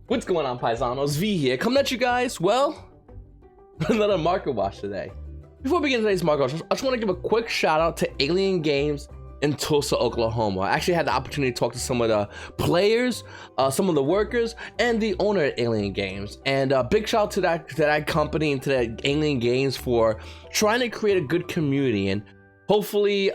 What's going on, Paisanos? V here, coming at you guys, well, another market watch today. Before we begin today's market watch, I just want to give a quick shout out to Alien Games in Tulsa, Oklahoma. I actually had the opportunity to talk to some of the players, some of the workers, and the owner at Alien Games. And big shout out to that company and to that Alien Games for trying to create a good community and hopefully,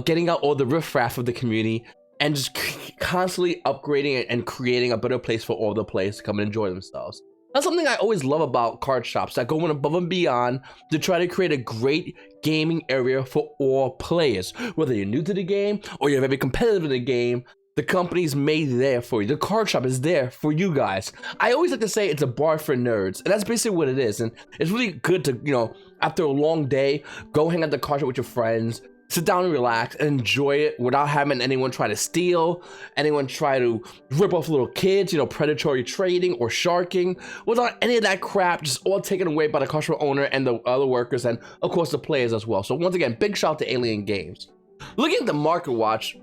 getting out all the riffraff of the community and just constantly upgrading and creating a better place for all the players to come and enjoy themselves. That's something I always love about card shops that go above and beyond to try to create a great gaming area for all players. Whether you're new to the game or you're very competitive in the game, the company's made there for you. The card shop is there for you guys. I always like to say it's a bar for nerds, and that's basically what it is. And it's really good to, after a long day, go hang out the card shop with your friends, sit down and relax and enjoy it without having anyone try to steal, anyone try to rip off little kids, predatory trading or sharking, without any of that crap, just all taken away by the card shop owner and the other workers and of course the players as well. So once again, big shout out to Alien Games. Looking at the market watch,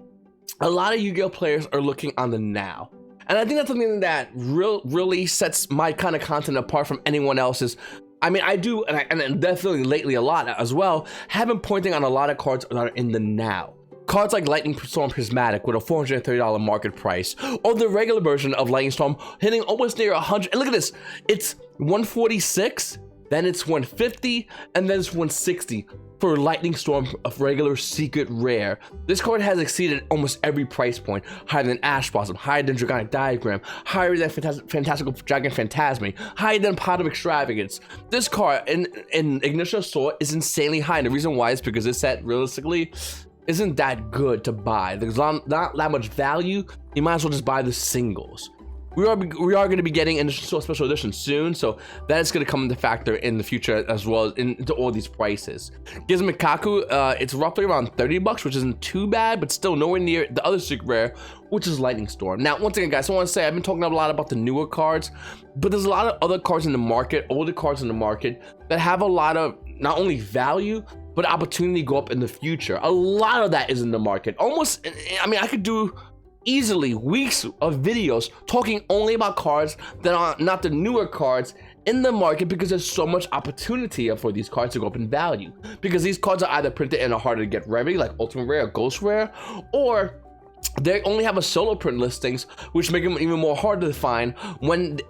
a lot of Yu-Gi-Oh players are looking on the now. And I think that's something that really sets my kind of content apart from anyone else's. I mean, I do, and definitely lately a lot as well, have been pointing on a lot of cards that are in the now. Cards like Lightning Storm Prismatic with a $430 market price, or the regular version of Lightning Storm hitting almost near 100. And look at this, it's 146, then it's 150, and then it's 160 for Lightning Storm, a regular secret rare. This card has exceeded almost every price point, higher than Ash Blossom, higher than Dragonic Diagram, higher than Fantastical Dragon Phantasme, higher than Pot of Extravagance. This card in Ignition Assault is insanely high, and the reason why is because this set realistically isn't that good to buy. There's not that much value. You might as well just buy the singles. We are going to be getting an special edition soon, so that is going to come into factor in the future as well as into all these prices. Gizmo Kaku, it's roughly around $30, which isn't too bad, but still nowhere near the other secret rare, which is Lightning Storm. Now, once again, guys, I want to say I've been talking a lot about the newer cards, but there's a lot of other cards in the market, older cards in the market, that have a lot of not only value, but opportunity to go up in the future. A lot of that is in the market. Almost, I mean, I could do easily weeks of videos talking only about cards that are not the newer cards in the market, because there's so much opportunity for these cards to go up in value, because these cards are either printed in a harder to get rarity like Ultimate Rare or Ghost Rare, or they only have a solo print listings, which make them even more hard to find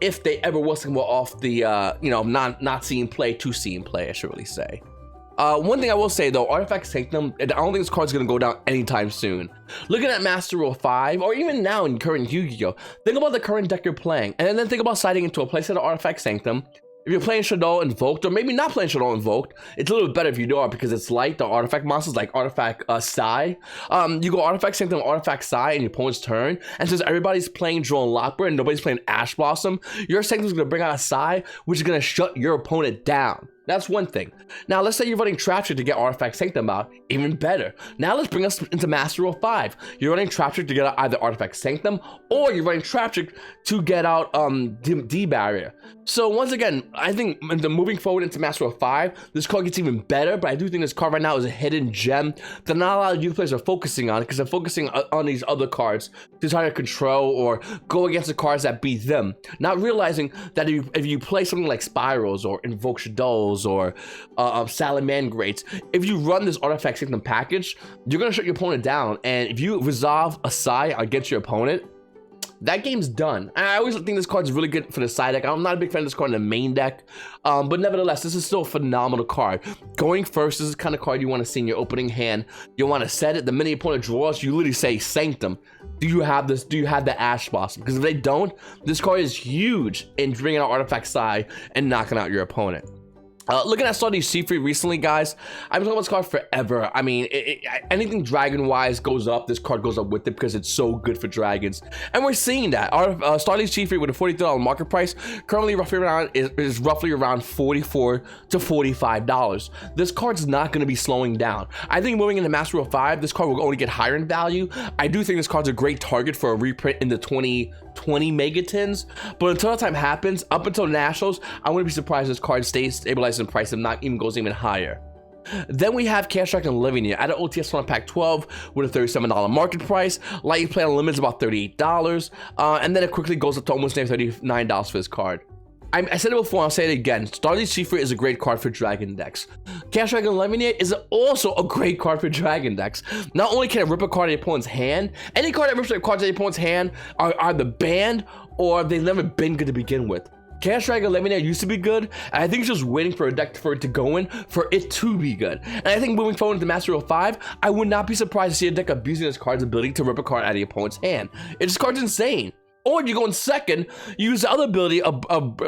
if they ever was to come off the not seeing play to seeing play, I should really say. One thing I will say though, Artifact Sanctum, I don't think this card's gonna go down anytime soon. Looking at Master Rule 5, or even now in current Yu-Gi-Oh, think about the current deck you're playing, and then think about siding into a playset of Artifact Sanctum. If you're playing Shadow Invoked, or maybe not playing Shadow Invoked, it's a little bit better if you do it because it's light. The artifact monsters like Artifact Sai. You go Artifact Sanctum, Artifact Sai in your opponent's turn, and since everybody's playing Drone Lockbird and nobody's playing Ash Blossom, your Sanctum's gonna bring out a Sai, which is gonna shut your opponent down. That's one thing. Now, let's say you're running Trap Trick to get Artifact Sanctum out, even better. Now, let's bring us into Master Rule 5. You're running Trap Trick to get out either Artifact Sanctum, or you're running Trap Trick to get out D-Barrier. So, once again, I think moving forward into Master Rule 5, this card gets even better, but I do think this card right now is a hidden gem that not a lot of youth players are focusing on, because they're focusing on these other cards to try to control or go against the cards that beat them. Not realizing that if you play something like Spirals or Invoke Shadows or Salamangreats, if you run this Artifact Sanctum package, you're going to shut your opponent down, and if you resolve a Sai against your opponent, that game's done. And I always think this card's really good for the side deck. I'm not a big fan of this card in the main deck, but nevertheless, this is still a phenomenal card. Going first, this is the kind of card you want to see in your opening hand. You want to set it. The minute your opponent draws, you literally say Sanctum. Do you have this? Do you have the Ash Blossom? Because if they don't, this card is huge in bringing out Artifact Sai and knocking out your opponent. Looking at Stardew Seafree recently, guys, I've been talking about this card forever. I mean, anything dragon-wise goes up, this card goes up with it because it's so good for dragons. And we're seeing that. Stardew Seafree with a $43 market price, currently is roughly around $44 to $45. This card's not going to be slowing down. I think moving into Master Rule 5, this card will only get higher in value. I do think this card's a great target for a reprint in the 2020 Megatins, but until that time happens, up until Nationals, I wouldn't be surprised if this card stays stabilized in price and not even goes even higher. Then we have Cash Track and Living Year at an OTS on Pack 12 with a $37 market price. Light Play Unlimited is about $38, and then it quickly goes up to almost $39 for this card. I said it before, I'll say it again. Starly Shifu is a great card for Dragon decks. Cash Dragon Lemonade is also a great card for Dragon decks. Not only can it rip a card out of your opponent's hand, any card that rips a card out of your opponent's hand are either banned or they've never been good to begin with. Cash Dragon Lemonade used to be good, and I think it's just waiting for a deck for it to go in for it to be good. And I think moving forward into Master Duel 5, I would not be surprised to see a deck abusing this card's ability to rip a card out of your opponent's hand. This card's insane. Or you go in second, you use the other ability of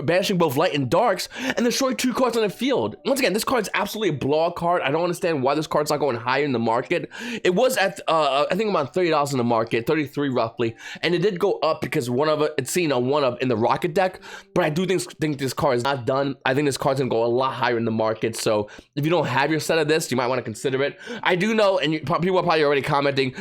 banishing both light and darks and destroy 2 cards on the field. Once again, this card's absolutely a blowout card. I don't understand why this card's not going higher in the market. It was at, I think, about $30 in the market, 33 roughly, and it did go up because it's seen on one of in the Rocket deck, but I do think this card is not done. I think this card's gonna go a lot higher in the market, so if you don't have your set of this, you might want to consider it. I do know, and people are probably already commenting,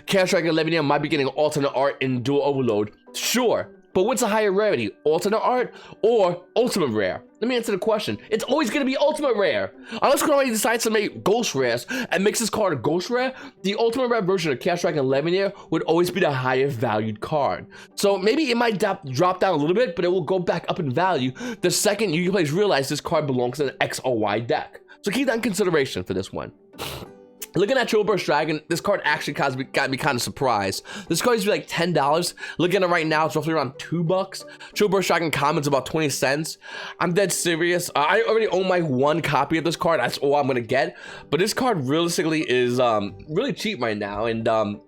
Cash Dragon Levinia might be getting alternate art in Duel Overload. Sure, but what's a higher rarity? Alternate art or ultimate rare? Let me answer the question. It's always going to be ultimate rare. Unless Konami decides to make ghost rares and makes this card a ghost rare, the ultimate rare version of Cash Dragon Lemonade would always be the higher valued card. So maybe it might drop down a little bit, but it will go back up in value the second you players realize this card belongs in an X or Y deck. So keep that in consideration for this one. Looking at Chill Burst Dragon, this card actually got me kind of surprised. This card used to be like $10. Looking at it right now, it's roughly around $2. Chill Burst Dragon common's about 20 cents. I'm dead serious. I already own my 1 copy of this card. That's all I'm gonna get. But this card realistically is really cheap right now, and this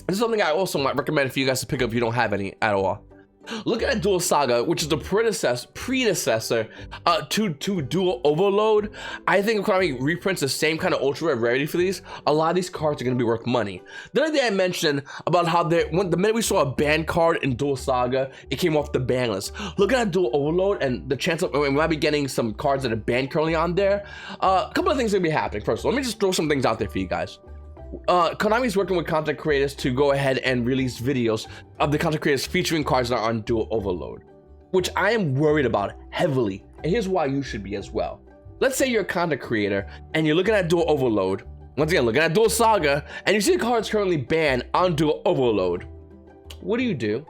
is something I also might recommend for you guys to pick up if you don't have any at all. Looking at Duel Saga, which is the predecessor to Duel Overload, I think if Konami reprints the same kind of ultra rare rarity for these, a lot of these cards are going to be worth money. The other day I mentioned about how the minute we saw a ban card in Duel Saga, it came off the ban list. Looking at Duel Overload and the chance of we might be getting some cards that are banned currently on there, a couple of things are going to be happening. First, let me just throw some things out there for you guys. Konami's working with content creators to go ahead and release videos of the content creators featuring cards that are on Duel Overload, which I am worried about heavily, and here's why you should be as well. Let's say you're a content creator and you're looking at Duel Overload, once again looking at Duel Saga, and you see the cards currently banned on Duel Overload. What do?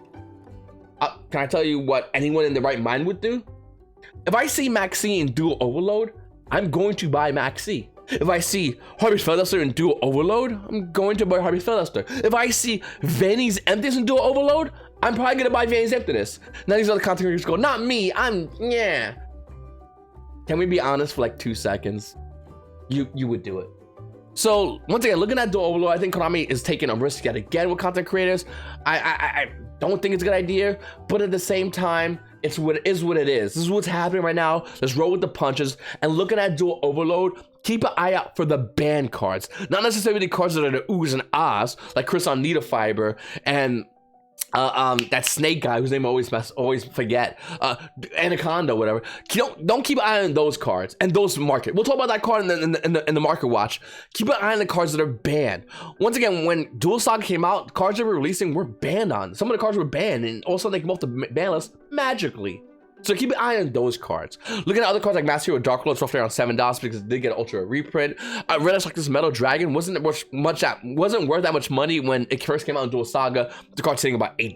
Can I tell you what anyone in their right mind would do? If I see Maxi in Duel Overload, I'm going to buy Maxi. If I see Harvey Featherster in Duel Overload, I'm going to buy Harvey Featherster. If I see Vanny's Emptiness in Duel Overload, I'm probably going to buy Vanny's Emptiness. Now these other content creators go, not me, yeah. Can we be honest for like 2 seconds? You would do it. So once again, looking at Duel Overload, I think Konami is taking a risk yet again with content creators. I don't think it's a good idea, but at the same time, it's what it is. This is what's happening right now. Let's roll with the punches. And looking at Duel Overload, keep an eye out for the banned cards. Not necessarily the cards that are the oohs and ahs, like Chris on Nita Fiber and that snake guy whose name I always forget, Anaconda, whatever. Don't keep an eye on those cards and those market. We'll talk about that card in the market watch. Keep an eye on the cards that are banned. Once again, when Duel Saga came out, cards that were releasing were banned on. Some of the cards were banned, and also they came off the ban list magically. So keep an eye on those cards. Looking at other cards like Master Hero Dark Lord, it's roughly around $7 because it did get an ultra reprint. Red like this Metal Dragon wasn't worth that much money when it first came out in Duel Saga. The card's sitting about $8.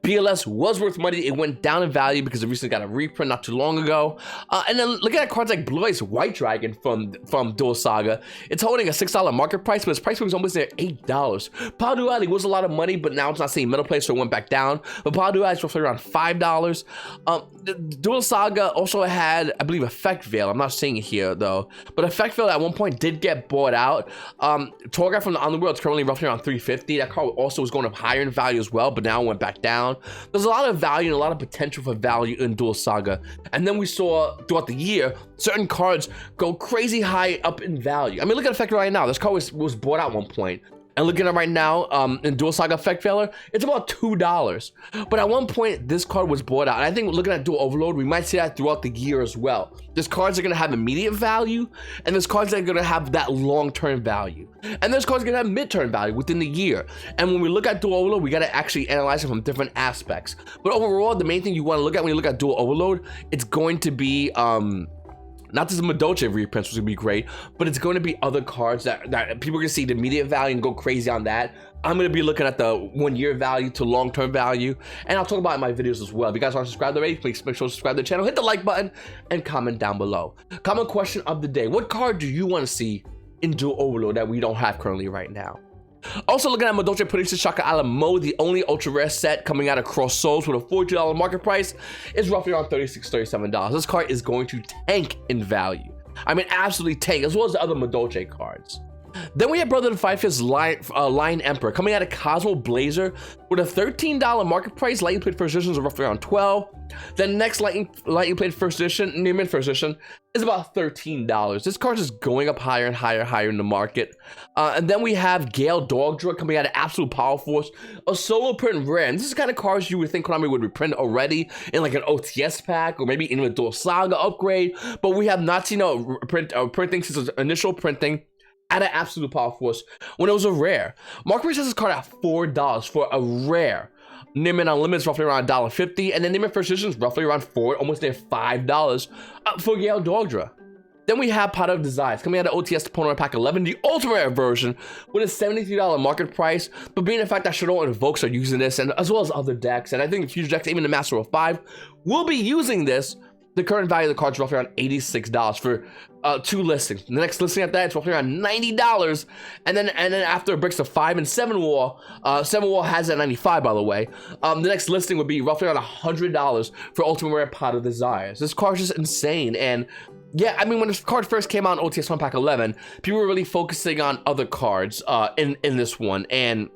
BLS was worth money. It went down in value because it recently got a reprint not too long ago. And then looking at cards like Blue Eyes White Dragon from Duel Saga, it's holding a $6 market price, but its price was almost there $8. Power Duality was a lot of money, but now it's not seeing metal play, so it went back down. But Power Duality is roughly around $5. The Duel Saga also had, I believe, Effect Veil. I'm not seeing it here though, but Effect Veil at one point did get bought out. Torghast from the Underworld is currently roughly around $350. That card also was going up higher in value as well, but now it went back down. There's a lot of value and a lot of potential for value in Duel Saga. And then we saw throughout the year certain cards go crazy high up in value. I mean, look at Effect Veil right now. This card was bought out at one point. And looking at it right now, in Duel Saga Effect Veiler, it's about $2. But at one point, this card was bought out. And I think looking at Duel Overload, we might see that throughout the year as well. There's cards that are going to have immediate value, and there's cards that are going to have that long-term value. And there's cards that are going to have mid-term value within the year. And when we look at Duel Overload, we got to actually analyze it from different aspects. But overall, the main thing you want to look at when you look at Duel Overload, it's going to be Not this Madoche reprints, which would be great, but it's going to be other cards that people are going to see the immediate value and go crazy on that. I'm going to be looking at the 1 year value to long-term value, and I'll talk about it in my videos as well. If you guys aren't subscribed already, please make sure to subscribe to the channel, hit the like button, and comment down below. Common question of the day: what card do you want to see in Duel Overload that we don't have currently right now? Also looking at Madoche Prince Shaka Alamo, the only ultra rare set coming out of Cross Souls with a $42 market price, is roughly around $37. This card is going to tank in value. I mean, absolutely tank, as well as the other Madoche cards. Then we have Brother the Five Fist Lion Emperor coming out of Cosmo Blazer with a $13 market price. Lightly played first editions are roughly around $12. The next lightly played first edition, near mid first edition, is about $13. This card is going up higher and higher in the market. And then we have Gale Dogdra coming out of Absolute Power Force, a solo print rare. And this is the kind of cards you would think Konami would reprint already in like an OTS pack or maybe in a Duel Saga upgrade. But we have not seen a printing since its initial printing at an Absolute Power Force when it was a rare. Mark says this card at $4 for a rare. Neiman Unlimited is roughly around $1.50, and then Neiman First Edition is roughly around almost near $5 for Gale Dogdra. Then we have Pot of Desires coming out of OTS Opponent Pack 11, the Ultimate version, with a $73 market price. But being the fact that Shadow and Invokes are using this, and as well as other decks, and I think future decks, even the Master of 5, will be using this. The current value of the card is roughly around $86 for 2 listings. The next listing at that, it's roughly around $90, and then after it breaks the 5 and 7 wall, 7 wall has it at $95, by the way. The next listing would be roughly around $100 for Ultimate Rare Pot of Desires. This card is just insane, and yeah, I mean, when this card first came out in OTS 1 Pack 11, people were really focusing on other cards in this one, and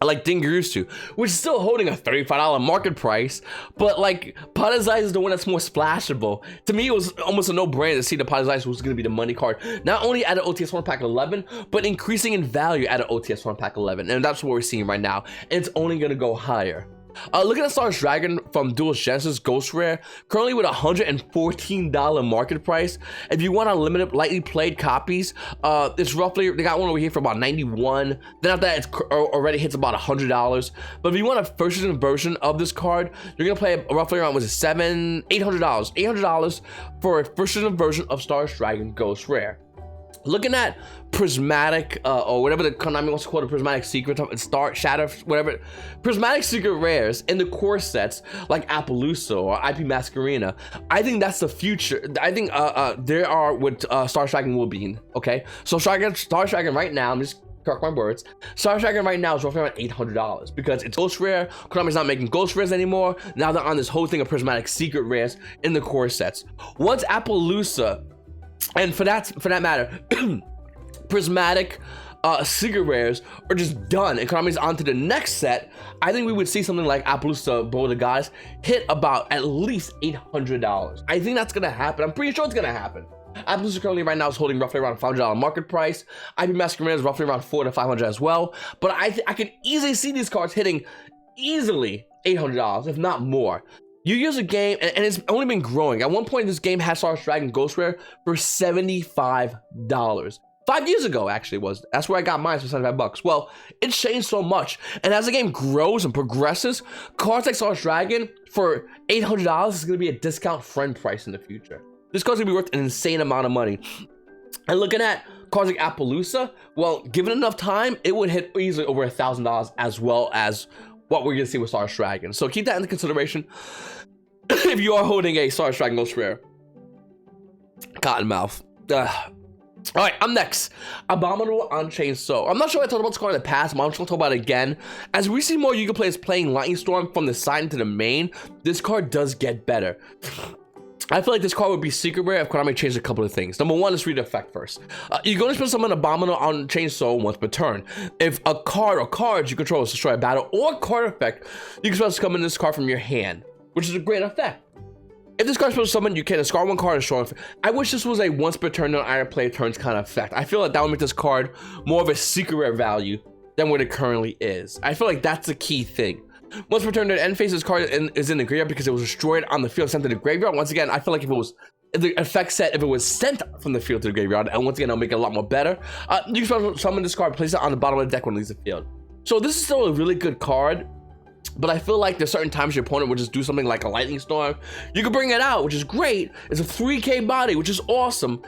like Dingarusu, which is still holding a $35 market price, but like Pot of Desires is the one that's more splashable. To me, it was almost a no-brainer to see the Pot of Desires was going to be the money card, not only at an OTS 1 Pack 11, but increasing in value at an OTS 1 Pack 11, and that's what we're seeing right now, and it's only going to go higher. Looking at Star Dragon from Duel Genesis Ghost Rare, currently with a $114 market price. If you want unlimited lightly played copies, it's roughly, they got one over here for about $91. Then after that, it already hits about $100. But if you want a first edition version of this card, you're gonna play roughly around, was it $800? $800 for a first edition version of Star Dragon Ghost Rare. Looking at prismatic or whatever the Konami wants to call it, prismatic secret, Star Shatter, whatever, prismatic secret rares in the core sets like Appaloosa or IP Masquerena, I think that's the future. I think there are what Star Dragon will be. Okay, so Star Dragon right now, I'm just correct my words, Star Dragon right now is roughly around $800 because it's Ghost Rare. Konami's not making Ghost Rares anymore. Now they're on this whole thing of prismatic secret rares in the core sets. Once Appaloosa, and for that matter, prismatic secret rares are just done and Konami's on to the next set, I think we would see something like Appaloosa Bowl of the Gods hit about at least $800. I think that's gonna happen. I'm pretty sure it's gonna happen. Appaloosa currently right now is holding roughly around $500 market price. IP Masquerena is roughly around $400 to $500 as well. But I can easily see these cards hitting easily $800, if not more. You use a game, and it's only been growing. At one point, this game had Star Dragon Ghost Rare for $75. 5 years ago, actually, that's where I got mine for $75. Well, it's changed so much, and as the game grows and progresses, cards like Star Dragon for $800 is going to be a discount friend price in the future. This card's going to be worth an insane amount of money. And looking at cards like Appaloosa, well, given enough time, it would hit easily over $1,000 as well as what we're gonna see with Star Dragon. So keep that into consideration if you are holding a Star Dragon Ghost Rare. Cottonmouth. All right, I'm next. Abominable Unchained Soul. I'm not sure I talked about this card in the past, but I'm just gonna talk about it again. As we see more Yu-Gi-Oh players playing Lightning Storm from the side into the main, this card does get better. I feel like this card would be secret rare if Konami changed a couple of things. Number one, let's read the effect first. You're going to spend summon Abominable Unchained Soul once per turn. If a card or cards you control is destroy a battle or card effect, you can spell summon this card from your hand, which is a great effect. If this card is supposed to summon, you can discard one card and destroy it. I wish this was a once per turn, non-item play turns kind of effect. I feel like that would make this card more of a secret rare value than what it currently is. I feel like that's the key thing. Once per turn, the end phase, this card is in the graveyard because it was destroyed on the field, sent to the graveyard. Once again, I feel like if the effect set, if it was sent from the field to the graveyard, and once again, I'll make it a lot more better. You can summon this card, place it on the bottom of the deck when it leaves the field. So this is still a really good card. But I feel like there's certain times your opponent will just do something like a lightning storm. You can bring it out, which is great. It's a 3K body, which is awesome.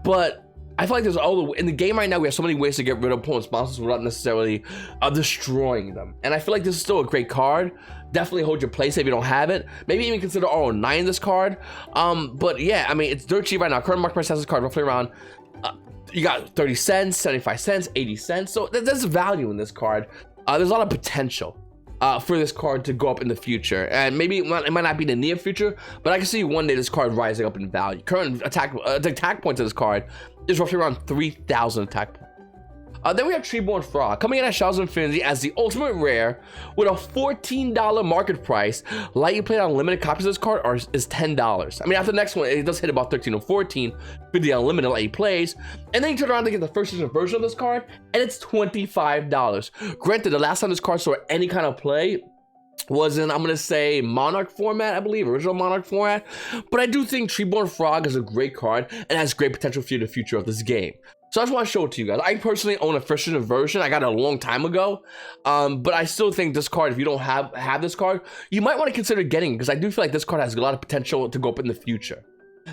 But I feel like there's in the game right now, we have so many ways to get rid of opponent's monsters without necessarily destroying them. And I feel like this is still a great card. Definitely hold your place if you don't have it. Maybe even consider RO9 this card. But yeah, I mean, it's dirt cheap right now. Current market price has this card roughly around, you got 30 cents, 75 cents, 80 cents. So there's value in this card. There's a lot of potential for this card to go up in the future, and maybe it might not be in the near future, but I can see one day this card rising up in value. Current attack points of this card is roughly around 3,000 attack points. Then we have Treeborn Frog coming in at Shadows of Infinity as the ultimate rare with a $14 market price. Light you play on limited copies of this card is $10. I mean, after the next one, it does hit about 13 or 14 for the unlimited light he plays. And then you turn around to get the first edition version of this card, and it's $25. Granted, the last time this card saw any kind of play was in, I'm gonna say, Monarch format, I believe, original Monarch format. But I do think Treeborn Frog is a great card and has great potential for the future of this game. So I just want to show it to you guys. I personally own a first edition version. I got it a long time ago. But I still think this card, if you don't have this card, you might want to consider getting it, because I do feel like this card has a lot of potential to go up in the future.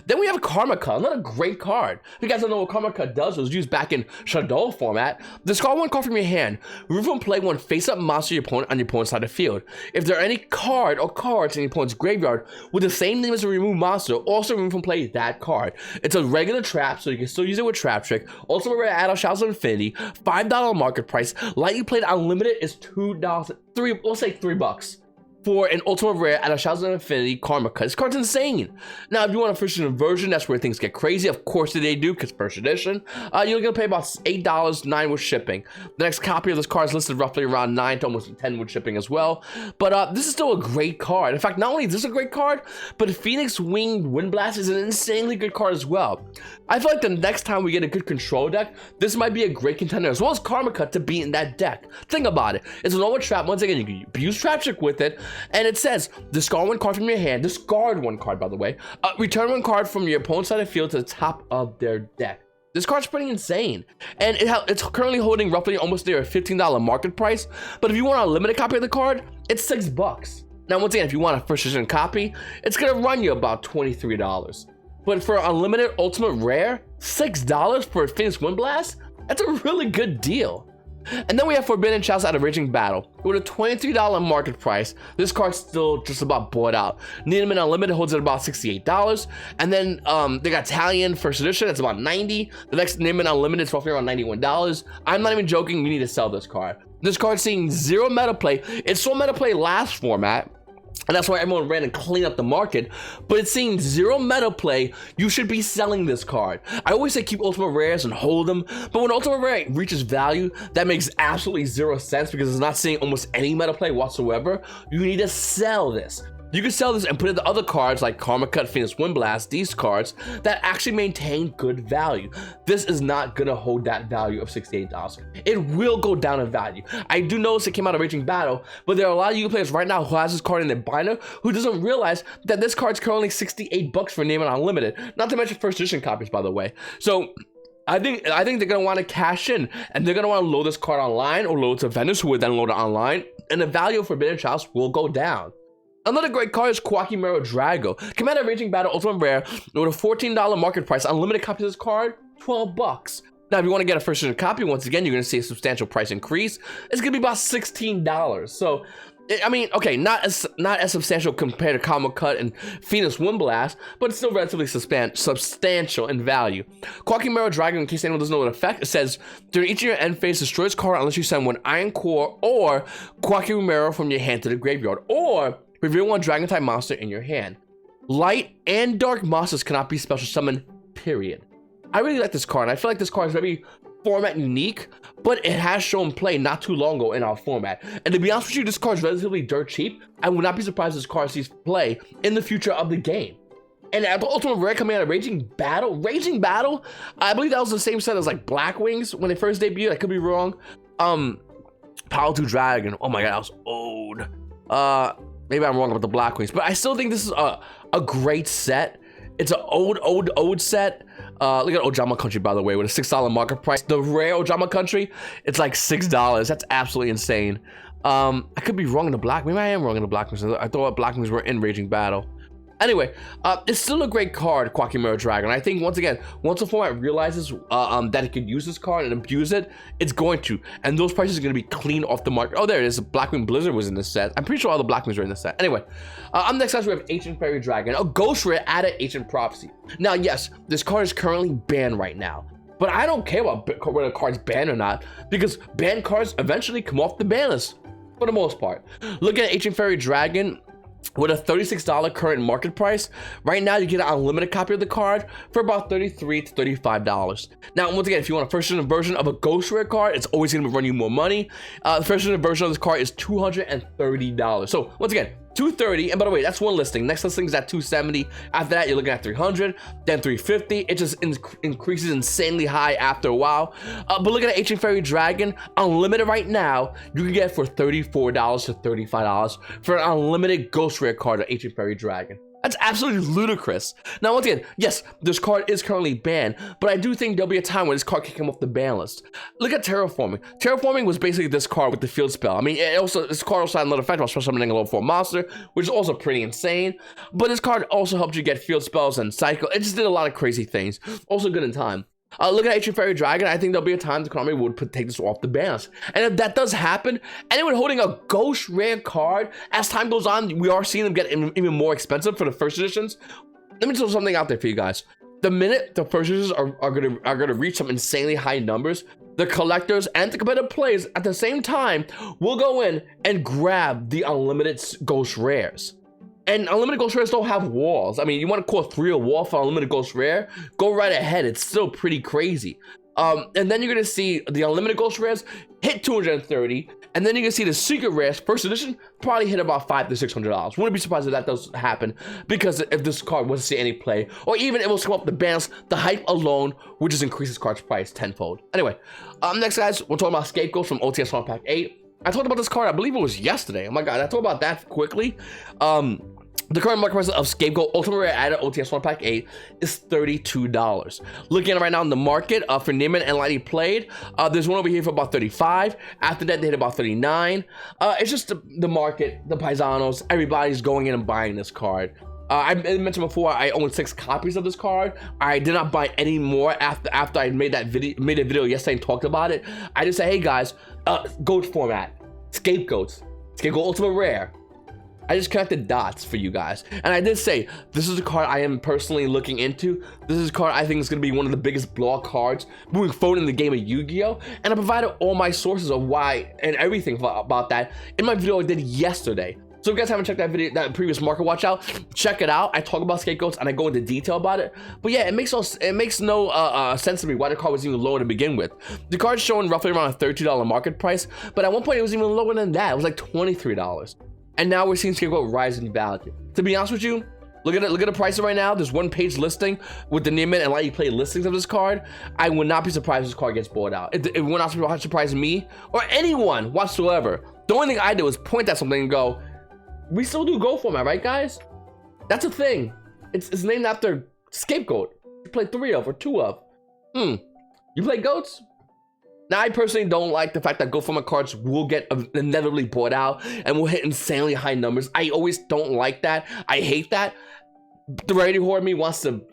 Then we have Karma Cut, another great card. If you guys don't know what Karma Cut does, it was used back in Shadow format. Discard one card from your hand. Remove from play one face-up monster your opponent on your opponent's side of the field. If there are any card or cards in your opponent's graveyard with the same name as a removed monster, also remove from play that card. It's a regular trap, so you can still use it with Trap Trick. Also a rare add-on Shadows of Infinity. $5 market price. Light you played unlimited is $2. We'll say $3. For an ultimate rare at a Shadows of Infinity Karma Cut. This card's insane. Now, if you want a first edition version, that's where things get crazy. Of course they do, because first edition. You're gonna pay about $8, $9 with shipping. The next copy of this card is listed roughly around 9 to almost 10 with shipping as well. But this is still a great card. In fact, not only is this a great card, but Phoenix Winged Windblast is an insanely good card as well. I feel like the next time we get a good control deck, this might be a great contender, as well as Karma Cut, to beat in that deck. Think about it. It's a normal trap. Once again, you can use Trap Trick with it. And it says, discard one card from your hand. Discard one card, by the way. Return one card from your opponent's side of the field to the top of their deck. This card's pretty insane. And it's currently holding roughly almost near a $15 market price. But if you want a limited copy of the card, it's $6. Now, once again, if you want a first edition copy, it's going to run you about $23. But for unlimited ultimate rare, $6 for a Phoenix Windblast? That's a really good deal. And then we have Forbidden Chalice out of Raging Battle. With a $23 market price, this card's still just about bought out. Needham Unlimited holds at about $68. And then they got Italian first edition, it's about $90. The next Needham Unlimited is roughly around $91. I'm not even joking, you need to sell this card. This card's seeing zero meta play. It saw meta play last format, and that's why everyone ran and cleaned up the market, but it's seeing zero meta play. You should be selling this card. I always say keep ultimate rares and hold them, but when ultimate rare reaches value, that makes absolutely zero sense because it's not seeing almost any meta play whatsoever. You need to sell this. You can sell this and put in the other cards like Karma Cut, Phoenix Windblast, these cards that actually maintain good value. This is not gonna hold that value of $68. It will go down in value. I do notice it came out of Raging Battle, but there are a lot of you players right now who has this card in their binder who doesn't realize that this card's currently $68 for Name It Unlimited. Not to mention first edition copies, by the way. So I think they're gonna want to cash in, and they're gonna want to load this card online or load it to vendors who would then load it online, and the value of Forbidden Chalice will go down. Another great card is Quackimero Drago. Come out of Raging Battle Ultimate Rare with a $14 market price. Unlimited copies of this card, $12. Now, if you want to get a first edition copy, once again, you're going to see a substantial price increase. It's going to be about $16. So, I mean, okay, not as substantial compared to Karma Cut and Phoenix Windblast, but it's still relatively substantial in value. Quackimero Dragon, in case anyone doesn't know what effect, it says, during each of your end phase, destroy this card unless you send one Iron Core or Quackimero from your hand to the graveyard, or reveal one dragon type monster in your hand. Light and dark monsters cannot be special summoned, period. I really like this card, and I feel like this card is very format unique, but it has shown play not too long ago in our format. And to be honest with you, this card is relatively dirt cheap. I would not be surprised if this card sees play in the future of the game. And at the Ultimate Rare coming out of Raging Battle, I believe that was the same set as like Black Wings when they first debuted. I could be wrong. Power 2 Dragon. Oh my god, that was old. Maybe I'm wrong about the Black Wings, but I still think this is a great set. It's an old set. Look at Ojama Country, by the way, with a $6 market price. The rare Ojama Country, it's like $6. That's absolutely insane. I could be wrong in the black. Maybe I am wrong in the black ones. I thought black ones were in Raging Battle. Anyway, it's still a great card, Quackimero Dragon. I think once again, once the format realizes that it could use this card and abuse it, it's going to. And those prices are going to be clean off the market. Oh, there it is. Blackwing Blizzard was in this set. I'm pretty sure all the Blackwings are in this set. Anyway, up next, guys, we have Ancient Fairy Dragon, a Ghost Rare added Ancient Prophecy. Now, yes, this card is currently banned right now. But I don't care about whether the card's banned or not, because banned cards eventually come off the ban list, for the most part. Look at Ancient Fairy Dragon. With a $36 current market price, right now you get an unlimited copy of the card for about $33 to $35. Now, once again, if you want a first edition version of a Ghost Rare card, it's always going to run you more money. The first edition version of this card is $230. So, once again, $230, and by the way, that's one listing. Next listing is at $270. After that, you're looking at $300, then $350. It just increases insanely high after a while. But look at Ancient Fairy Dragon, unlimited right now, you can get it for $34 to $35 for an unlimited Ghost Rare card of Ancient Fairy Dragon. That's absolutely ludicrous. Now, once again, yes, this card is currently banned, but I do think there'll be a time when this card can come off the ban list. Look at Terraforming. Terraforming was basically this card with the field spell. I mean, this card also had another effect while summoning a level 4 monster, which is also pretty insane. But this card also helped you get field spells and cycle. It just did a lot of crazy things. Also good in time. Look at Ancient Fairy Dragon. I think there'll be a time the Konami would take this off the ban list. And if that does happen, anyone holding a Ghost Rare card, as time goes on, we are seeing them get even more expensive for the first editions. Let me throw something out there for you guys. The minute the first editions are gonna reach some insanely high numbers, the collectors and the competitive players at the same time will go in and grab the unlimited Ghost Rares. And unlimited Ghost Rares don't have walls. I mean, you want to call 3 a wall for unlimited Ghost Rare? Go right ahead. It's still pretty crazy. And then you're going to see the unlimited Ghost Rares hit $230. And then you're going to see the secret rares, first edition, probably hit about $500 to $600. Wouldn't be surprised if that does happen, because if this card wasn't see any play, or even if it was come up the bans, the hype alone would just increase this card's price tenfold. Anyway, next, guys, we're talking about Scapegoat from OTS One Pack 8. I talked about this card, I believe it was yesterday. Oh my god, I talked about that quickly. The current market price of Scapegoat Ultimate Rare added OTS 1 Pack 8 is $32. Looking at it right now in the market for Neiman and Lightly Played, there's one over here for about $35. After that, they hit about $39. It's just the market, the paisanos, everybody's going in and buying this card. I mentioned before, I own 6 copies of this card. I did not buy any more after I made a video yesterday and talked about it. I just said, hey guys, GOAT format, Scapegoat Ultimate Rare. I just connected dots for you guys. And I did say, this is a card I am personally looking into. This is a card I think is going to be one of the biggest blowout cards moving forward in the game of Yu-Gi-Oh! And I provided all my sources of why and everything about that in my video I did yesterday. So if you guys haven't checked that video, that previous market watch out, check it out. I talk about Scapegoats and I go into detail about it. But yeah, it makes no sense to me why the card was even lower to begin with. The card's showing roughly around a $32 market price, but at one point it was even lower than that. It was like $23. And now we're seeing Scapegoat rise in value. To be honest with you, look at the price right now. There's 1-page listing with the Neiman and Lightly Played listings of this card. I would not be surprised if this card gets bought out. It would not surprise me or anyone whatsoever. The only thing I do is point at something and go, we still do Go format, right guys? That's a thing. It's named after Scapegoat. You play 3 of or 2 of. You play Goats? Now, I personally don't like the fact that Go format cards will get inevitably bought out and will hit insanely high numbers. I always don't like that. I hate that. The rarity hoard me wants to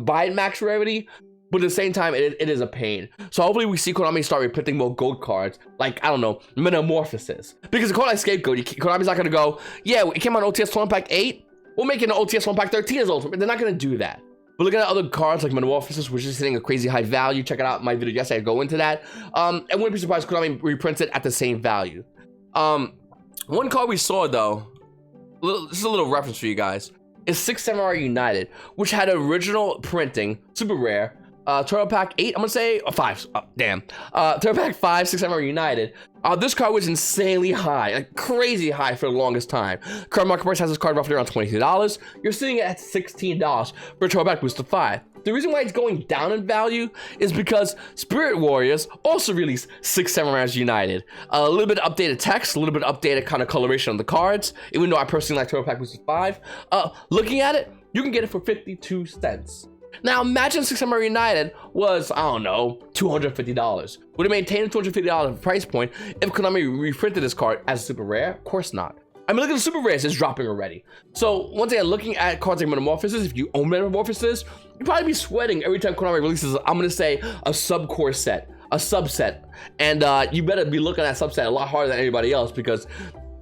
buy it max rarity, but at the same time, it is a pain. So hopefully we see Konami start reprinting more gold cards, like, I don't know, Metamorphosis. Because a card like Scapegoat, Konami's not gonna go, yeah, it came on OTS 1 Pack 8, we'll make it an OTS 1 Pack 13 as Ultimate. They're not gonna do that. But look at other cards like Metamorphosis, which is hitting a crazy high value. Check it out my video yesterday, I go into that. I wouldn't be surprised if Konami reprints it at the same value. One card we saw though, this is a little reference for you guys, is 6 Samurai United, which had original printing, super rare. Turtle Pack 8, I'm gonna say, 5, Turtle Pack 5, 6 Samurai United. This card was insanely high, like crazy high for the longest time. Current market price has this card roughly around $22. You're sitting it at $16 for Turtle Pack Booster 5. The reason why it's going down in value is because Spirit Warriors also released 6 Samurai United. A little bit of updated text, a little bit of updated kind of coloration on the cards, even though I personally like Turtle Pack Booster 5. Looking at it, you can get it for 52 cents. Now imagine 6 Samurai United was, I don't know, $250. Would it maintain a $250 price point if Konami reprinted this card as a super rare? Of course not. I mean, look at the super rares, it's dropping already. So once again, looking at cards like Metamorphosis, if you own Metamorphosis, you'd probably be sweating every time Konami releases, I'm gonna say, a sub-core set, a subset. And you better be looking at that subset a lot harder than anybody else, because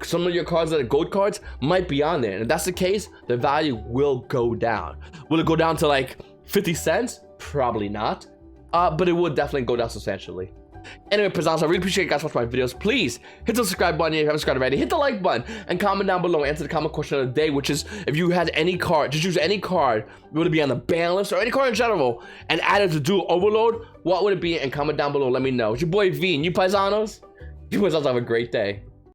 some of your cards that are gold cards might be on there. And if that's the case, the value will go down. Will it go down to like 50 cents? Probably not. But it would definitely go down substantially. Anyway, Paisano, I really appreciate you guys watching my videos. Please hit the subscribe button if you haven't subscribed already. Hit the like button and comment down below. Answer the comment question of the day, which is if you had any card, just choose any card, would it be on the ban list or any card in general, and add it to Duel Overload, what would it be? And comment down below, let me know. It's your boy V, and you Paisanos, have a great day.